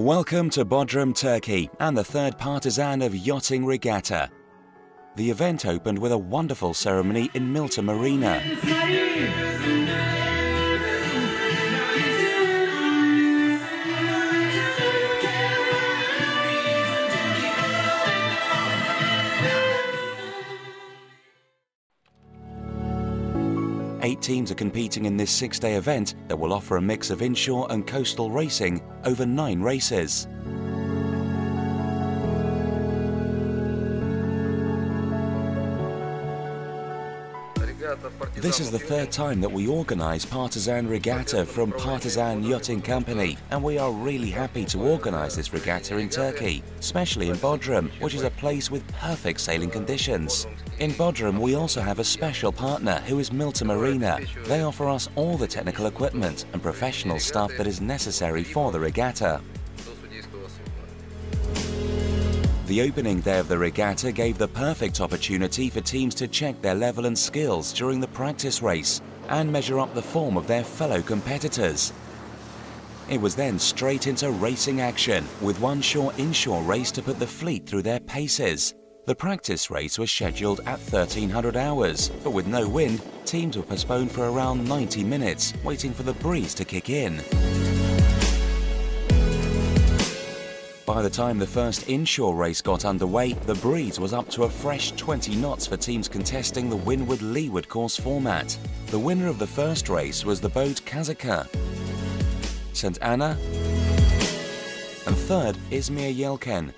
Welcome to Bodrum, Turkey, and the third Partisan of Yachting Regatta. The event opened with a wonderful ceremony in Milton Marina. Eight teams are competing in this six-day event that will offer a mix of inshore and coastal racing over 9 races. This is the third time that we organise Partisan Regatta from Partisan Yachting Company, and we are really happy to organise this regatta in Turkey, especially in Bodrum, which is a place with perfect sailing conditions. In Bodrum we also have a special partner who is Milton Marina. They offer us all the technical equipment and professional staff that is necessary for the regatta. The opening day of the regatta gave the perfect opportunity for teams to check their level and skills during the practice race and measure up the form of their fellow competitors. It was then straight into racing action, with one shore-inshore race to put the fleet through their paces. The practice race was scheduled at 1300 hours, but with no wind, teams were postponed for around 90 minutes, waiting for the breeze to kick in. By the time the first inshore race got underway, the breeze was up to a fresh 20 knots for teams contesting the windward-leeward course format. The winner of the first race was the boat Kazaka, St. Anna, and third Izmir Yelken.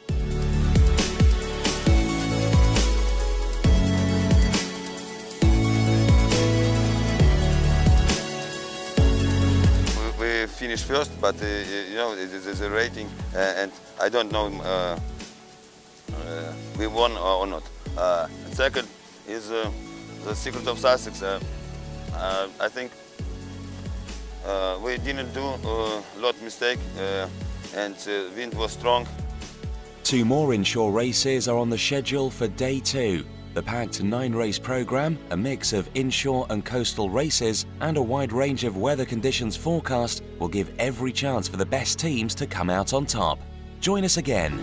Finished first, but you know, there's a rating, and I don't know we won or not. Second is the Secret of Sussex. I think we didn't do a lot of mistake, and wind was strong. 2 more inshore races are on the schedule for day 2. The packed 9-race program, a mix of inshore and coastal races, and a wide range of weather conditions forecast will give every chance for the best teams to come out on top. Join us again.